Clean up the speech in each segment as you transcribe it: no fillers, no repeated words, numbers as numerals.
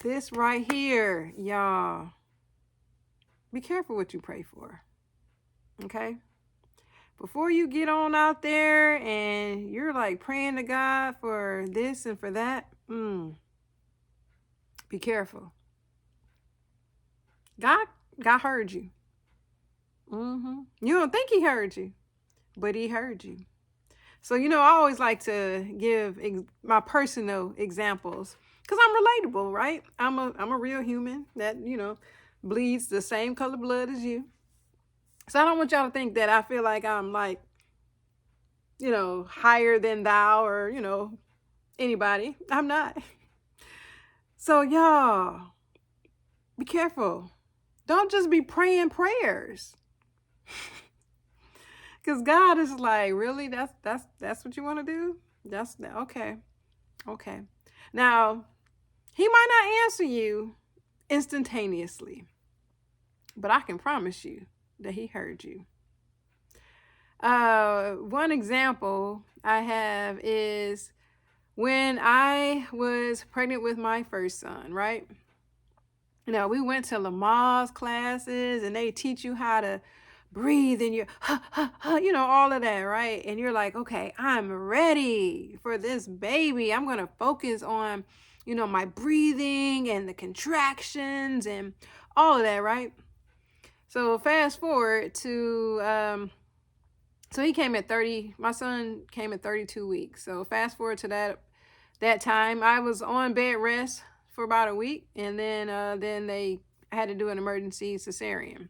This right here, y'all. Be careful what you pray for. Okay? Before you get on out there and you're like praying to God for this and for that, be careful. God heard you. You don't think he heard you, but he heard you. So, I always like to give my personal examples because I'm relatable, right? I'm a real human that, bleeds the same color blood as you. So I don't want y'all to think that I feel like I'm like, higher than thou or, anybody. I'm not. So y'all, be careful. Don't just be praying prayers. Cause God is like, really? That's what you want to do? That's okay. Okay. Now, he might not answer you instantaneously, but I can promise you that he heard you. One example I have is when I was pregnant with my first son, right? We went to Lamaze classes and they teach you how to breathe and you're, all of that, right? And you're like, okay, I'm ready for this baby. I'm going to focus on, my breathing and the contractions and all of that, right? So fast forward to, so he came at 30, my son came at 32 weeks. So fast forward to that time, I was on bed rest for about a week. And then they had to do an emergency cesarean.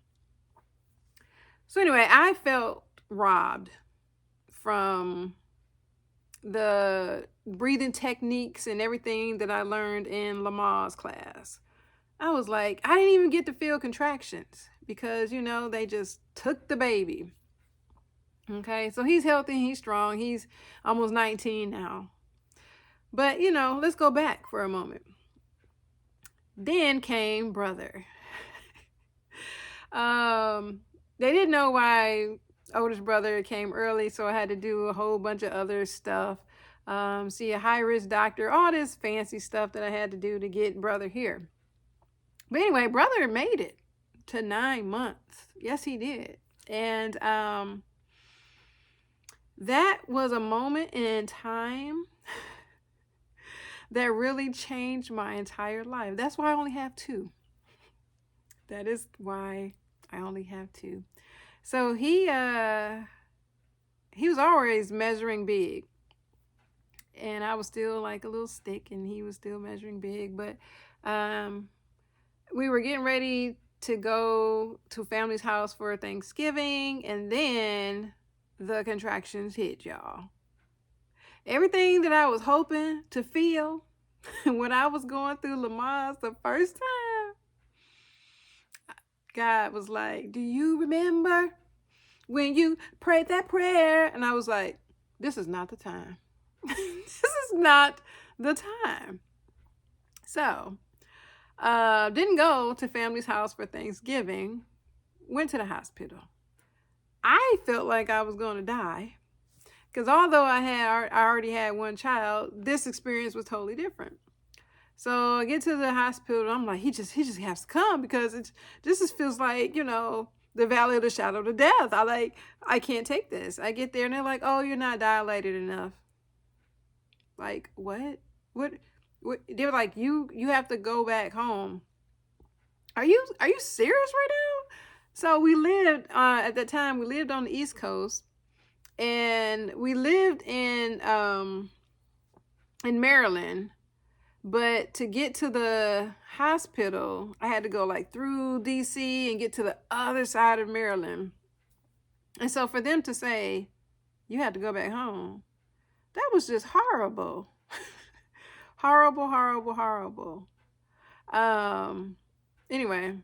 So anyway, I felt robbed from the breathing techniques and everything that I learned in Lamaze class. I was like, I didn't even get to feel contractions because, they just took the baby. Okay, so he's healthy, he's strong, he's almost 19 now. But, let's go back for a moment. Then came brother. They didn't know why oldest brother came early, so I had to do a whole bunch of other stuff. See a high-risk doctor, all this fancy stuff that I had to do to get brother here. But anyway, brother made it to 9 months. Yes, he did. And that was a moment in time that really changed my entire life. That's why I only have two. That is why I only have two. So he was always measuring big. And I was still like a little stick and he was still measuring big. But we were getting ready to go to family's house for Thanksgiving. And then the contractions hit, y'all. Everything that I was hoping to feel when I was going through Lamaze the first time, God was like, do you remember when you prayed that prayer? And I was like, this is not the time. This is not the time. So, didn't go to family's house for Thanksgiving. Went to the hospital. I felt like I was going to die. Because although I already had one child, this experience was totally different. So I get to the hospital. I'm like, he just has to come because this just feels like, the valley of the shadow of death. I can't take this. I get there and they're like, oh, you're not dilated enough. Like, what? What? They were like, you have to go back home. Are you serious right now? So we lived, at that time, we lived on the East Coast. And we lived in Maryland, but to get to the hospital, I had to go like through DC and get to the other side of Maryland. And so for them to say, you had to go back home, that was just horrible. Horrible, horrible, horrible. Anyway,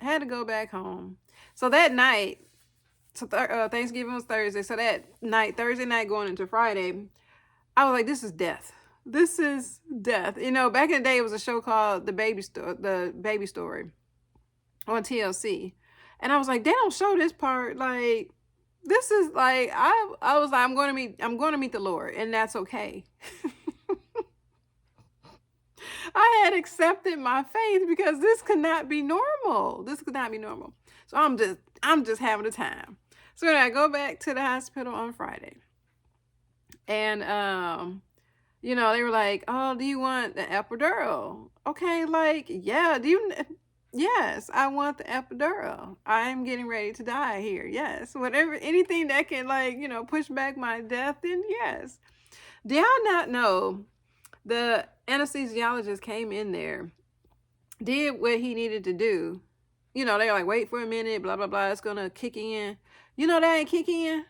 I had to go back home. So that night, Thanksgiving was Thursday. So that night, Thursday night going into Friday, I was like, this is death. This is death. Back in the day, it was a show called The Baby Story on TLC. And I was like, they don't show this part. Like, this is like, I was like, I'm going to meet the Lord, and that's okay. I had accepted my faith because this could not be normal. This could not be normal. So I'm just having a time. So then I go back to the hospital on Friday. And they were like, "Oh, do you want the epidural?" Okay, like, yeah, yes, I want the epidural. I'm getting ready to die here. Yes. Whatever, anything that can, like, push back my death, then yes. Do y'all not know the anesthesiologist came in there, did what he needed to do. They're like, wait for a minute, blah, blah, blah. It's going to kick in. That ain't kick in.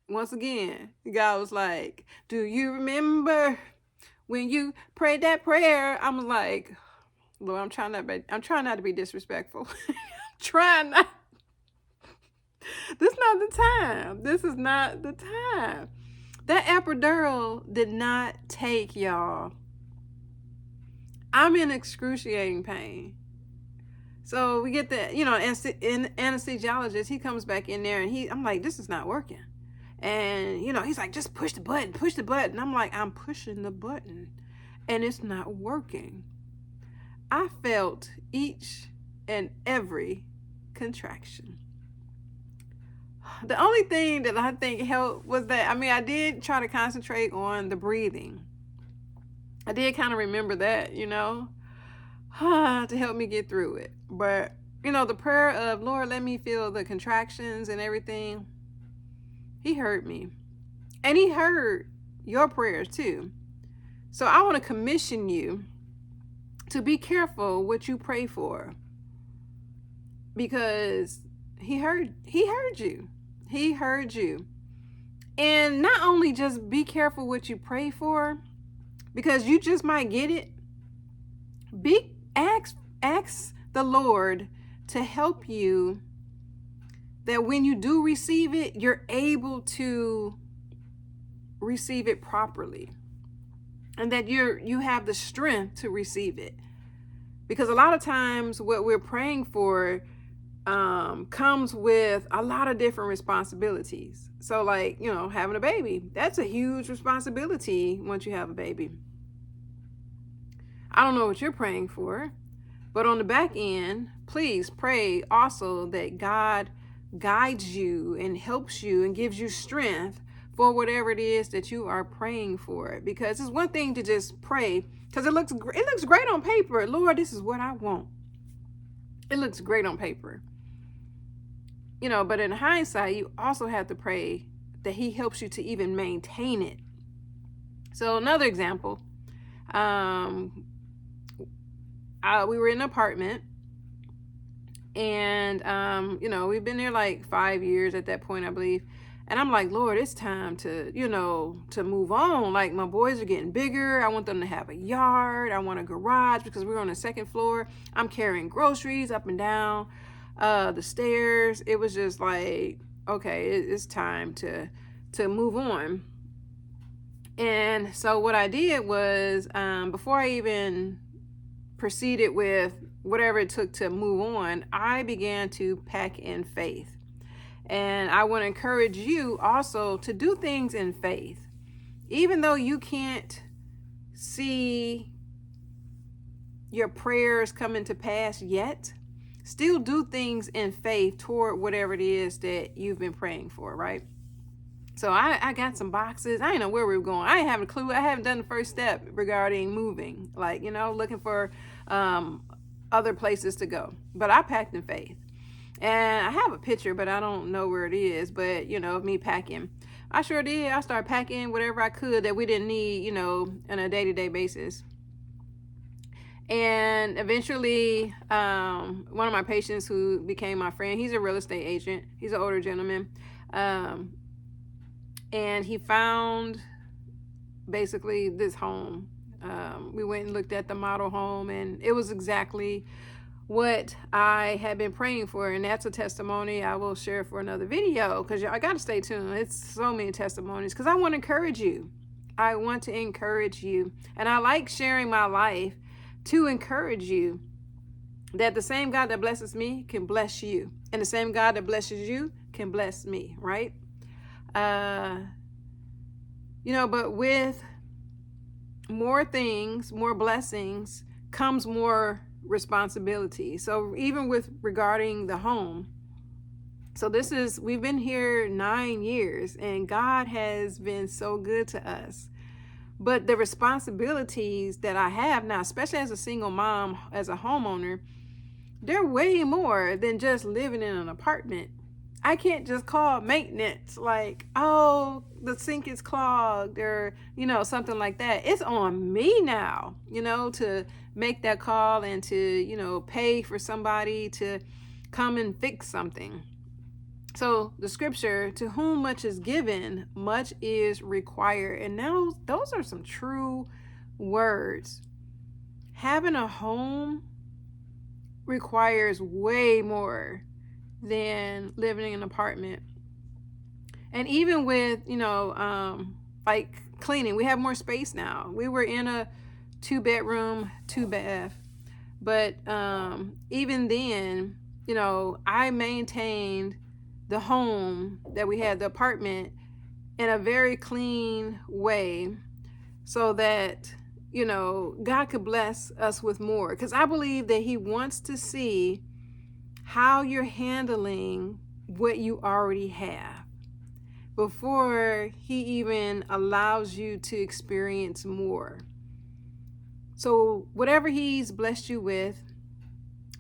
Once again, God was like, do you remember when you prayed that prayer? I was like, Lord, I'm trying not to be disrespectful. Trying not. This is not the time. This is not the time. That epidural did not take, y'all. I'm in excruciating pain. So we get the, anesthesiologist, he comes back in there and I'm like, this is not working. And, he's like, just push the button. I'm like, I'm pushing the button and it's not working. I felt each and every contraction. The only thing that I think helped was that, I did try to concentrate on the breathing. I did kind of remember that, to help me get through it. But, the prayer of, Lord, let me feel the contractions and everything, he heard me. And he heard your prayers too. So I want to commission you to be careful what you pray for. Because he heard you. He heard you. And not only just be careful what you pray for, because you just might get it. Ask the Lord to help you, that when you do receive it, you're able to receive it properly. And that you have the strength to receive it. Because a lot of times what we're praying for comes with a lot of different responsibilities. So like, having a baby, that's a huge responsibility once you have a baby. I don't know what you're praying for, but on the back end, please pray also that God guides you and helps you and gives you strength for whatever it is that you are praying for. Because it's one thing to just pray, because it looks great on paper. Lord, this is what I want. It looks great on paper. But in hindsight, you also have to pray that he helps you to even maintain it. So another example, we were in an apartment, and we've been there like 5 years at that point, I believe. And I'm like, Lord, it's time to move on. Like, my boys are getting bigger. I want them to have a yard. I want a garage, because we're on the second floor. I'm carrying groceries up and down the stairs. It was just like, okay, it's time to move on. And so what I did was, before I even proceeded with whatever it took to move on, I began to pack in faith. And I want to encourage you also to do things in faith. Even though you can't see your prayers coming to pass yet, still do things in faith toward whatever it is that you've been praying for, right? So I got some boxes. I didn't know where we were going. I didn't have a clue. I haven't done the first step regarding moving, like, looking for other places to go. But I packed in faith. And I have a picture, but I don't know where it is. But, of me packing. I sure did. I started packing whatever I could that we didn't need, on a day-to-day basis. And eventually, one of my patients who became my friend, he's a real estate agent. He's an older gentleman. And he found basically this home. We went and looked at the model home, and it was exactly what I had been praying for. And that's a testimony I will share for another video, because I got to stay tuned. It's so many testimonies, because I want to encourage you. I want to encourage you. And I like sharing my life to encourage you that the same God that blesses me can bless you. And the same God that blesses you can bless me, right? But with more things, more blessings, comes more responsibility. So even with regarding the home, so we've been here 9 years, and God has been so good to us. But the responsibilities that I have now, especially as a single mom, as a homeowner, they're way more than just living in an apartment. I can't just call maintenance like, oh, the sink is clogged, or, something like that. It's on me now, to make that call and to, pay for somebody to come and fix something. So the scripture, to whom much is given, much is required. And now those are some true words. Having a home requires way more than living in an apartment. And even with, like cleaning, we have more space now. We were in a 2-bedroom, 2-bath. But even then, I maintained the home that we had, the apartment, in a very clean way, so that God could bless us with more, because I believe that He wants to see how you're handling what you already have before He even allows you to experience more. So whatever He's blessed you with,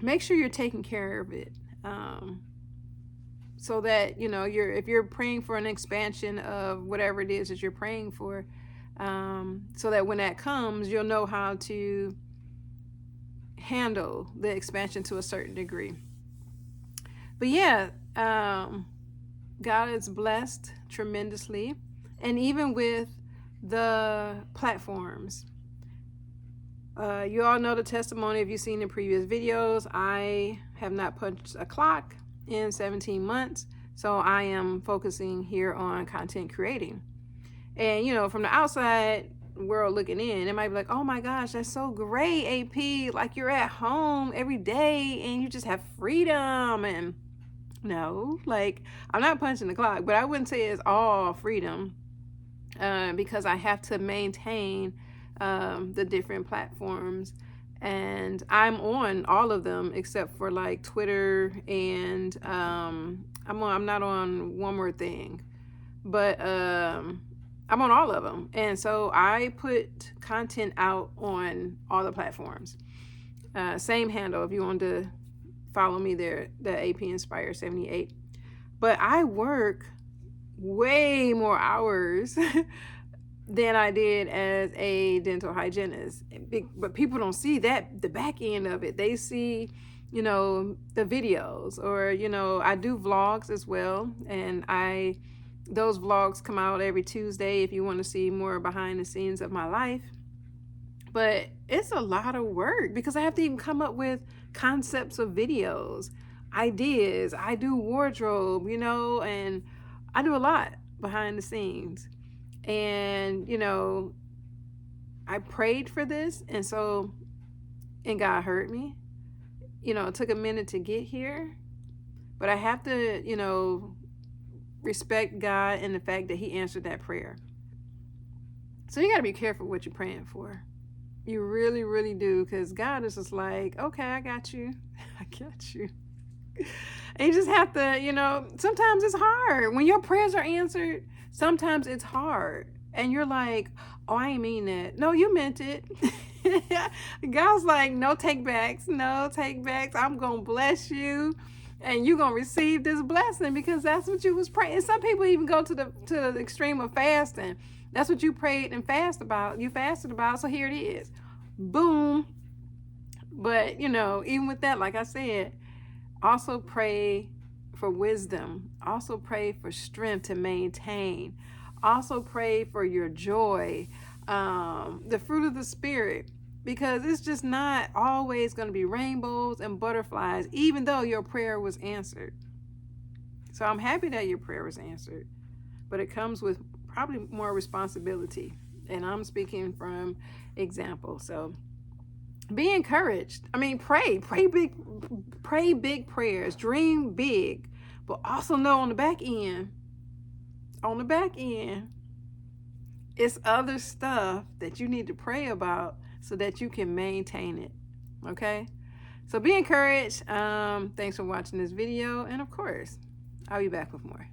make sure you're taking care of it. So that if you're praying for an expansion of whatever it is that you're praying for, so that when that comes, you'll know how to handle the expansion to a certain degree. But yeah, God is blessed tremendously, and even with the platforms. You all know the testimony if you've seen the previous videos. I have not punched a clock in 17 months, so I am focusing here on content creating. And from the outside world looking in, it might be like, oh my gosh, that's so great, AP, like you're at home every day and you just have freedom. And no, like, I'm not punching the clock, but I wouldn't say it's all freedom, because I have to maintain the different platforms. And I'm on all of them except for like Twitter, and I'm not on one more thing, but I'm on all of them. And so I put content out on all the platforms. Same handle if you want to follow me there, the AP Inspire 78. But I work way more hours than I did as a dental hygienist. But people don't see that, the back end of it. They see, the videos, or, I do vlogs as well. And those vlogs come out every Tuesday if you want to see more behind the scenes of my life. But it's a lot of work because I have to even come up with concepts of videos, ideas. I do wardrobe, and I do a lot behind the scenes. And, I prayed for this, and God heard me. It took a minute to get here, but I have to, respect God and the fact that He answered that prayer. So you got to be careful what you're praying for. You really, really do, because God is just like, okay, I got you. I got you. And you just have to, sometimes it's hard. When your prayers are answered, sometimes it's hard. And you're like, oh, I ain't mean that. No, you meant it. God's like, no take backs. No take backs. I'm going to bless you. And you're going to receive this blessing because that's what you was praying. And some people even go to the extreme of fasting. That's what you prayed and fasted about. You fasted about. So here it is. Boom. But, even with that, like I said, also pray for wisdom. Also pray for strength to maintain. Also pray for your joy, the fruit of the Spirit, because it's just not always going to be rainbows and butterflies, even though your prayer was answered. So I'm happy that your prayer was answered, but it comes with probably more responsibility. And I'm speaking from example. So be encouraged. I mean, pray big prayers, dream big, but also know on the back end, it's other stuff that you need to pray about so that you can maintain it. Okay? So be encouraged. Thanks for watching this video. And of course, I'll be back with more.